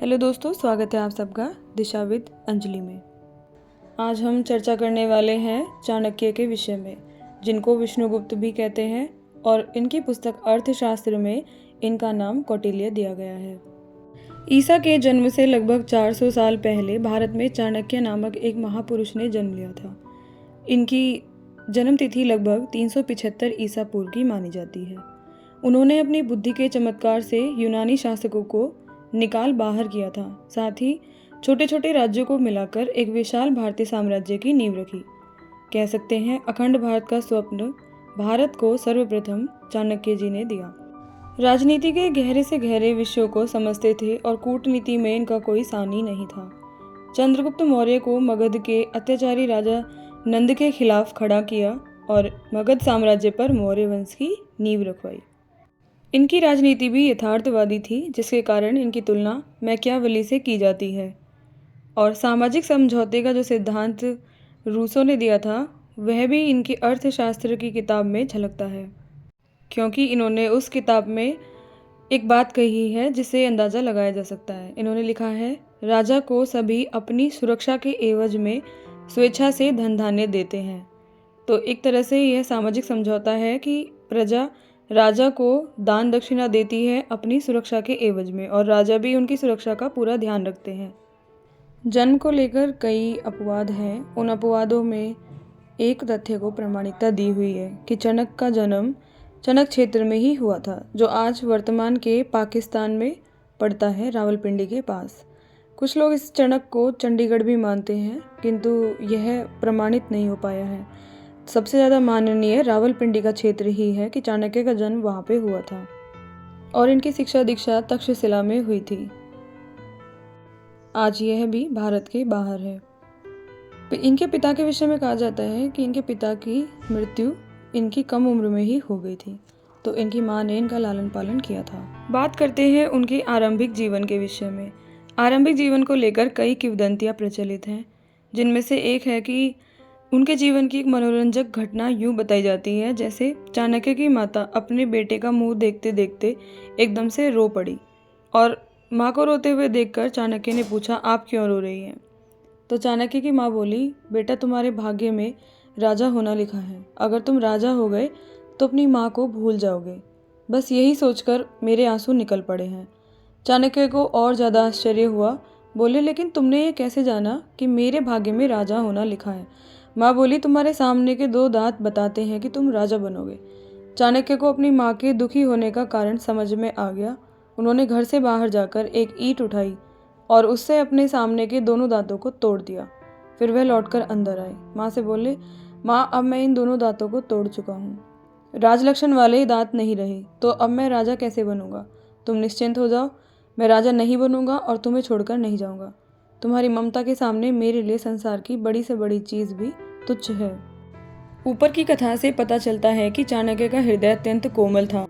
Hello दोस्तों, स्वागत है आप सबका दिशा विद अंजलि में। आज हम चर्चा करने वाले हैं चाणक्य के विषय में, जिनको विष्णुगुप्त भी कहते हैं और इनकी पुस्तक अर्थशास्त्र में इनका नाम कौटिल्य दिया गया है। ईसा के जन्म से लगभग 400 साल पहले भारत में चाणक्य नामक एक महापुरुष ने जन्म लिया था। इनकी जन्म तिथि लगभग 375 ईसा पूर्व की मानी जाती है। उन्होंने अपनी बुद्धि के चमत्कार से यूनानी शासकों को निकाल बाहर किया था। साथ ही छोटे छोटे राज्यों को मिलाकर एक विशाल भारतीय साम्राज्य की नींव रखी। कह सकते हैं अखंड भारत का स्वप्न भारत को सर्वप्रथम चाणक्य जी ने दिया। राजनीति के गहरे से गहरे विषयों को समझते थे और कूटनीति में इनका कोई सानी नहीं था। चंद्रगुप्त मौर्य को मगध के अत्याचारी राजा नंद के खिलाफ खड़ा किया और मगध साम्राज्य पर मौर्य वंश की नींव रखवाई। इनकी राजनीति भी यथार्थवादी थी, जिसके कारण इनकी तुलना मैकियावेली से की जाती है। और सामाजिक समझौते का जो सिद्धांत रूसो ने दिया था, वह भी इनकी अर्थशास्त्र की किताब में झलकता है, क्योंकि इन्होंने उस किताब में एक बात कही है जिससे अंदाज़ा लगाया जा सकता है। इन्होंने लिखा है, राजा को सभी अपनी सुरक्षा के एवज में स्वेच्छा से धन धान्य देते हैं। तो एक तरह से यह सामाजिक समझौता है कि प्रजा राजा को दान दक्षिणा देती है अपनी सुरक्षा के एवज में, और राजा भी उनकी सुरक्षा का पूरा ध्यान रखते हैं। जन्म को लेकर कई अपवाद हैं। उन अपवादों में एक तथ्य को प्रामाणिकता दी हुई है कि चणक का जन्म चणक क्षेत्र में ही हुआ था, जो आज वर्तमान के पाकिस्तान में पड़ता है, रावलपिंडी के पास। कुछ लोग इस चणक को चंडीगढ़ भी मानते हैं, किंतु यह प्रमाणित नहीं हो पाया है। सबसे ज़्यादा माननीय रावलपिंडी का क्षेत्र ही है कि चाणक्य का जन्म वहाँ पे हुआ था और इनकी शिक्षा दीक्षा तक्षशिला में हुई थी। आज यह भी भारत के बाहर है। इनके पिता के विषय में कहा जाता है कि इनके पिता की मृत्यु इनकी कम उम्र में ही हो गई थी, तो इनकी माँ ने इनका लालन पालन किया था। बात करते हैं उनके आरंभिक जीवन के विषय में। आरंभिक जीवन को लेकर कई किंवदंतियाँ प्रचलित हैं, जिनमें से एक है कि उनके जीवन की एक मनोरंजक घटना यूँ बताई जाती है, जैसे चाणक्य की माता अपने बेटे का मुंह देखते देखते एकदम से रो पड़ी और माँ को रोते हुए देखकर चाणक्य ने पूछा, आप क्यों रो रही हैं? तो चाणक्य की माँ बोली, बेटा तुम्हारे भाग्य में राजा होना लिखा है। अगर तुम राजा हो गए तो अपनी माँ को भूल जाओगे। बस यही सोचकर मेरे आंसू निकल पड़े हैं। चाणक्य को और ज़्यादा आश्चर्य हुआ। बोले, लेकिन तुमने ये कैसे जाना कि मेरे भाग्य में राजा होना लिखा है? माँ बोली, तुम्हारे सामने के 2 दांत बताते हैं कि तुम राजा बनोगे। चाणक्य को अपनी माँ के दुखी होने का कारण समझ में आ गया। उन्होंने घर से बाहर जाकर एक ईंट उठाई और उससे अपने सामने के दोनों दांतों को तोड़ दिया। फिर वह लौटकर अंदर आए। माँ से बोले, माँ अब मैं इन दोनों दांतों को तोड़ चुका हूँ। राजलक्षण वाले दांत नहीं रहे, तो अब मैं राजा कैसे बनूंगा? तुम निश्चिंत हो जाओ, मैं राजा नहीं बनूंगा और तुम्हें छोड़कर नहीं जाऊंगा। तुम्हारी ममता के सामने मेरे लिए संसार की बड़ी से बड़ी चीज़ भी तुच्छ है। ऊपर की कथा से पता चलता है कि चाणक्य का हृदय अत्यंत कोमल था।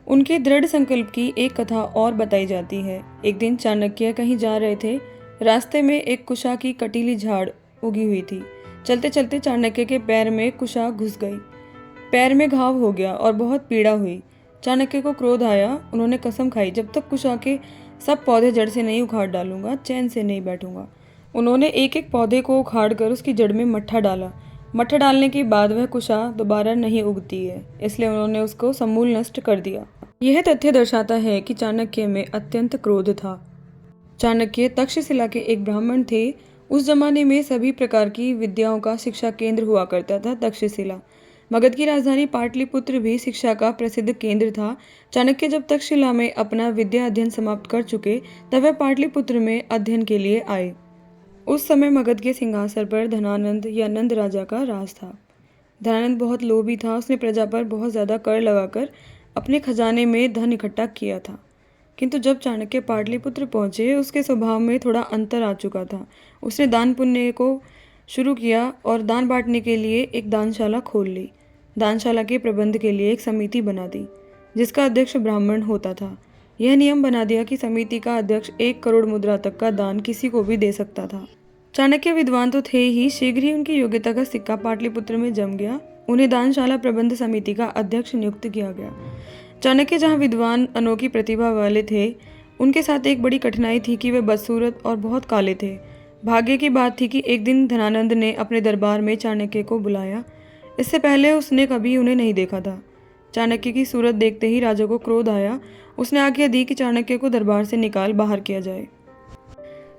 उनके दृढ़ संकल्प की एक कथा और बताई जाती है। एक दिन चाणक्य कहीं जा रहे थे। रास्ते में एक कुशा की कटीली झाड़ उगी हुई थी। चलते चलते चाणक्य के पैर में कुशा घुस गई। पैर में घाव हो गया और बहुत पीड़ा हुई। चाणक्य को क्रोध आया। उन्होंने कसम खाई, जब तक कुशा के सब पौधे जड़ से नहीं उखाड़ डालूंगा, चैन से नहीं बैठूंगा। उन्होंने एक एक पौधे को उखाड़ कर उसकी जड़ में मट्ठा डाला। मट्ठा डालने के बाद वह कुशा दोबारा नहीं उगती है, इसलिए उन्होंने उसको समूल नष्ट कर दिया। यह तथ्य दर्शाता है कि चाणक्य में अत्यंत क्रोध था। चाणक्य तक्षशिला के एक ब्राह्मण थे। उस जमाने में सभी प्रकार की विद्याओं का शिक्षा केंद्र हुआ करता था तक्षशिला। मगध की राजधानी पाटलिपुत्र भी शिक्षा का प्रसिद्ध केंद्र था। चाणक्य जब तक्षशिला में अपना विद्या अध्ययन समाप्त कर चुके, तब वह पाटलिपुत्र में अध्ययन के लिए आए। उस समय मगध के सिंहासन पर धनानंद या नंद राजा का राज था। धनानंद बहुत लोभी था। उसने प्रजा पर बहुत ज़्यादा कर लगाकर अपने खजाने में धन इकट्ठा किया था। किंतु जब चाणक्य पाटलिपुत्र पहुँचे, उसके स्वभाव में थोड़ा अंतर आ चुका था। उसने दान पुण्य को शुरू किया और दान बांटने के लिए एक दानशाला खोल ली। दानशाला के प्रबंध के लिए एक समिति बना दी, जिसका अध्यक्ष ब्राह्मण होता था। यह नियम बना दिया कि समिति का अध्यक्ष 1 करोड़ मुद्रा तक का दान किसी को भी दे सकता था। चाणक्य विद्वान तो थे ही, शीघ्र ही उनकी योग्यता का सिक्का पाटलिपुत्र में जम गया। उन्हें दानशाला प्रबंध समिति का अध्यक्ष नियुक्त किया गया। चाणक्य जहाँ विद्वान अनोखी प्रतिभा वाले थे, उनके साथ एक बड़ी कठिनाई थी कि वे बदसूरत और बहुत काले थे। भाग्य की बात थी कि एक दिन धनानंद ने अपने दरबार में चाणक्य को बुलाया। इससे पहले उसने कभी उन्हें नहीं देखा था। चाणक्य की सूरत देखते ही राजा को क्रोध आया। उसने आज्ञा दी कि चाणक्य को दरबार से निकाल बाहर किया जाए।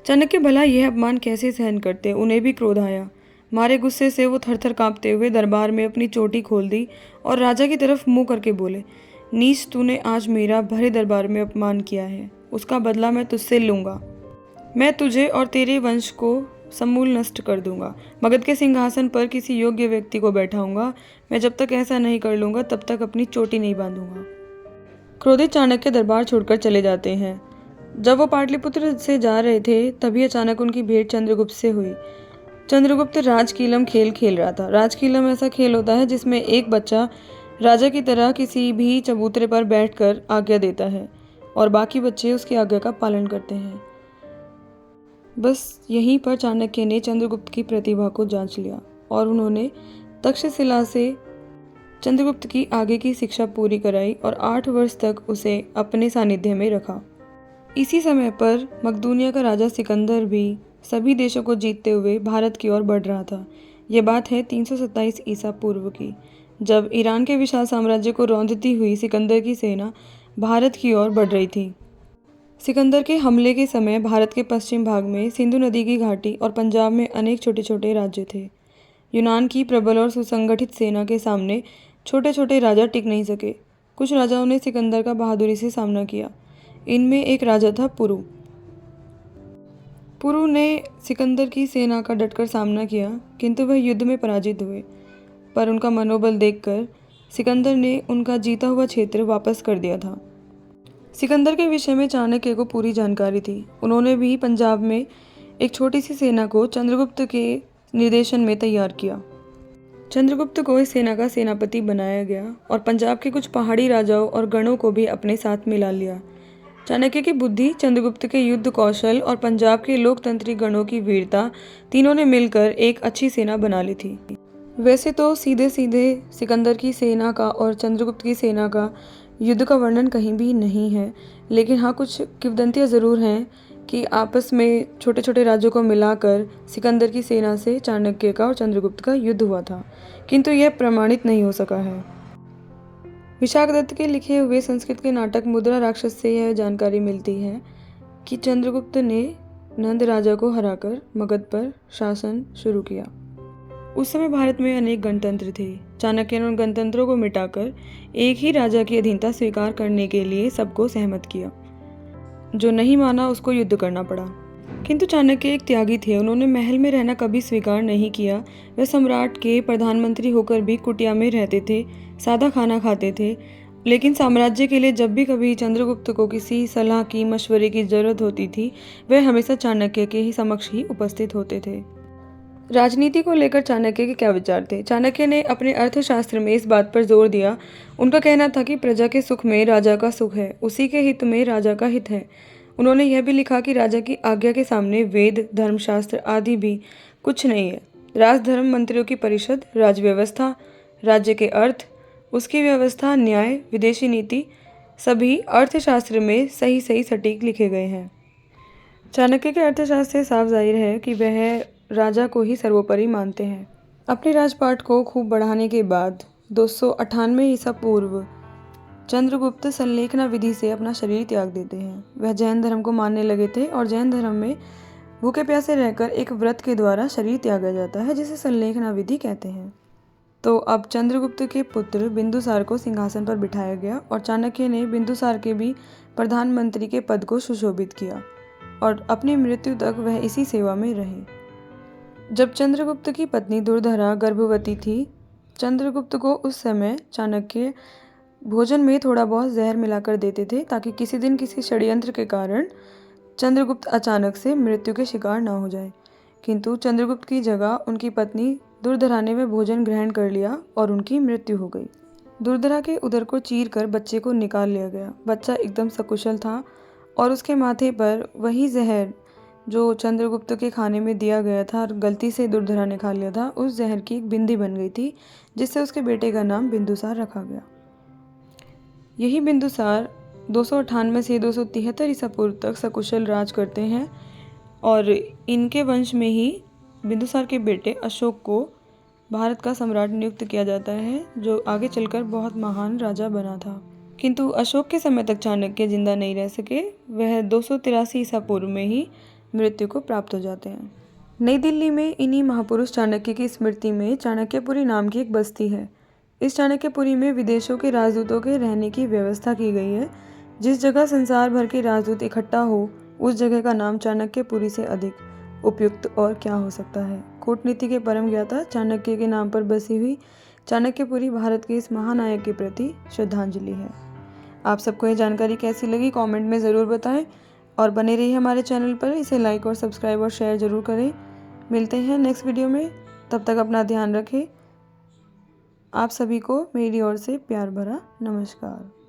चाणक्य भला यह अपमान कैसे सहन करते, उन्हें भी क्रोध आया। मारे गुस्से से वो थरथर कांपते हुए दरबार में अपनी चोटी खोल दी और राजा की तरफ मुंह करके बोले, नीच, तूने आज मेरा भरे दरबार में अपमान किया है, उसका बदला मैं तुझसे लूँगा। मैं तुझे और तेरे वंश को समूल नष्ट कर दूंगा। मगध के सिंहासन पर किसी योग्य व्यक्ति को बैठाऊंगा। मैं जब तक ऐसा नहीं कर लूँगा तब तक अपनी चोटी नहीं बांधूंगा। क्रोधित चाणक्य दरबार छोड़कर चले जाते हैं। जब वो पाटलिपुत्र से जा रहे थे तभी अचानक उनकी भेंट चंद्रगुप्त से हुई। चंद्रगुप्त राजकीलम खेल खेल रहा था। राजकीलम ऐसा खेल होता है जिसमें एक बच्चा राजा की तरह किसी भी चबूतरे पर बैठकर आज्ञा देता है और बाकी बच्चे उसकी आज्ञा का पालन करते हैं। बस यहीं पर चाणक्य ने चंद्रगुप्त की प्रतिभा को जांच लिया और उन्होंने तक्षशिला से चंद्रगुप्त की आगे की शिक्षा पूरी कराई और 8 वर्ष तक उसे अपने सानिध्य में रखा। इसी समय पर मकदूनिया का राजा सिकंदर भी सभी देशों को जीतते हुए भारत की ओर बढ़ रहा था। यह बात है 327 ईसा पूर्व की, जब ईरान के विशाल साम्राज्य को रौंदती हुई सिकंदर की सेना भारत की ओर बढ़ रही थी। सिकंदर के हमले के समय भारत के पश्चिम भाग में सिंधु नदी की घाटी और पंजाब में अनेक छोटे छोटे राज्य थे। यूनान की प्रबल और सुसंगठित सेना के सामने छोटे छोटे राजा टिक नहीं सके। कुछ राजाओं ने सिकंदर का बहादुरी से सामना किया। इनमें एक राजा था पुरु। पुरु ने सिकंदर की सेना का डटकर सामना किया, किंतु वह युद्ध में पराजित हुए। पर उनका मनोबल देखकर सिकंदर ने उनका जीता हुआ क्षेत्र वापस कर दिया था। सिकंदर के विषय में चाणक्य को पूरी जानकारी थी। उन्होंने भी पंजाब में एक छोटी सी सेना को चंद्रगुप्त के निर्देशन में तैयार किया। चंद्रगुप्त को इस सेना का सेनापति बनाया गया और पंजाब के कुछ पहाड़ी राजाओं और गणों को भी अपने साथ मिला लिया। चाणक्य की बुद्धि, चंद्रगुप्त के युद्ध कौशल और पंजाब के लोकतंत्री गणों की वीरता, तीनों ने मिलकर एक अच्छी सेना बना ली थी। वैसे तो सीधे सीधे सिकंदर की सेना का और चंद्रगुप्त की सेना का युद्ध का वर्णन कहीं भी नहीं है, लेकिन हाँ कुछ किंवदंतियाँ ज़रूर हैं कि आपस में छोटे छोटे राज्यों को मिलाकर सिकंदर की सेना से चाणक्य का और चंद्रगुप्त का युद्ध हुआ था, किंतु यह प्रमाणित नहीं हो सका है। विशाखदत्त के लिखे हुए संस्कृत के नाटक मुद्रा राक्षस से यह जानकारी मिलती है कि चंद्रगुप्त ने नंद राजा को हराकर मगध पर शासन शुरू किया। उस समय भारत में अनेक गणतंत्र थे। चाणक्य ने उन गणतंत्रों को मिटाकर एक ही राजा की अधीनता स्वीकार करने के लिए सबको सहमत किया। जो नहीं माना उसको युद्ध करना पड़ा। किंतु चाणक्य एक त्यागी थे। उन्होंने महल में रहना कभी स्वीकार नहीं किया। वे सम्राट के प्रधानमंत्री होकर भी कुटिया में रहते थे, सादा खाना खाते थे, लेकिन साम्राज्य के लिए जब भी कभी चंद्रगुप्त को किसी सलाह की मशवरे की जरूरत होती थी, वे हमेशा चाणक्य के ही समक्ष ही उपस्थित होते थे। राजनीति को लेकर चाणक्य के क्या विचार थे? चाणक्य ने अपने अर्थशास्त्र में इस बात पर जोर दिया। उनका कहना था कि प्रजा के सुख में राजा का सुख है, उसी के हित में राजा का हित है। उन्होंने यह भी लिखा कि राजा की आज्ञा के सामने वेद, धर्मशास्त्र आदि भी कुछ नहीं है। राजधर्म, मंत्रियों की परिषद, राजव्यवस्था, राज्य के अर्थ, उसकी व्यवस्था, न्याय, विदेशी नीति, सभी अर्थशास्त्र में सही सही सटीक लिखे गए हैं। चाणक्य के अर्थशास्त्र से साफ जाहिर है कि वह राजा को ही सर्वोपरि मानते हैं। अपने राजपाट को खूब बढ़ाने के बाद 298 ईसा पूर्व चंद्रगुप्त संलेखना विधि से अपना शरीर त्याग देते हैं। वह जैन धर्म को मानने लगे थे और जैन धर्म में भूखे प्यासे रहकर एक व्रत के द्वारा शरीर त्यागा जाता है, जिसे संलेखना विधि कहते हैं। तो अब चंद्रगुप्त के पुत्र बिंदुसार को सिंहासन पर बिठाया गया और चाणक्य ने बिंदुसार के भी प्रधानमंत्री के पद को सुशोभित किया और अपनी मृत्यु तक वह इसी सेवा में रहे। जब चंद्रगुप्त की पत्नी दुर्धरा गर्भवती थी, चंद्रगुप्त को उस समय चाणक्य भोजन में थोड़ा बहुत जहर मिलाकर देते थे ताकि किसी दिन किसी षड्यंत्र के कारण चंद्रगुप्त अचानक से मृत्यु के शिकार न हो जाए। किंतु चंद्रगुप्त की जगह उनकी पत्नी दुर्धरा ने वह भोजन ग्रहण कर लिया और उनकी मृत्यु हो गई। दुर्धरा के उदर को चीरकर बच्चे को निकाल लिया गया। बच्चा एकदम सकुशल था और उसके माथे पर वही जहर जो चंद्रगुप्त के खाने में दिया गया था और गलती से दुर्धरा ने खा लिया था, उस जहर की एक बिंदी बन गई थी, जिससे उसके बेटे का नाम बिंदुसार रखा गया। यही बिंदुसार 298 से 273 ईसा पूर्व तक सकुशल राज करते हैं और इनके वंश में ही बिंदुसार के बेटे अशोक को भारत का सम्राट नियुक्त किया जाता है, जो आगे चलकर बहुत महान राजा बना था। किंतु अशोक के समय तक चाणक्य जिंदा नहीं रह सके। वह 283 ईसा पूर्व में ही मृत्यु को प्राप्त हो जाते हैं। नई दिल्ली में इन्हीं महापुरुष चाणक्य की स्मृति में चाणक्यपुरी नाम की एक बस्ती है। इस चाणक्यपुरी में विदेशों के राजदूतों के रहने की व्यवस्था की गई है। जिस जगह संसार भर के राजदूत इकट्ठा हो, उस जगह का नाम चाणक्यपुरी से अधिक उपयुक्त और क्या हो सकता है। कूटनीति के परम ज्ञाता चाणक्य के नाम पर बसी हुई चाणक्यपुरी भारत के इस महानायक के प्रति श्रद्धांजलि है। आप सबको ये जानकारी कैसी लगी कमेंट में ज़रूर बताएं और बने रहिए हमारे चैनल पर। इसे लाइक और सब्सक्राइब और शेयर ज़रूर करें। मिलते हैं नेक्स्ट वीडियो में, तब तक अपना ध्यान रखें। आप सभी को मेरी ओर से प्यार भरा नमस्कार।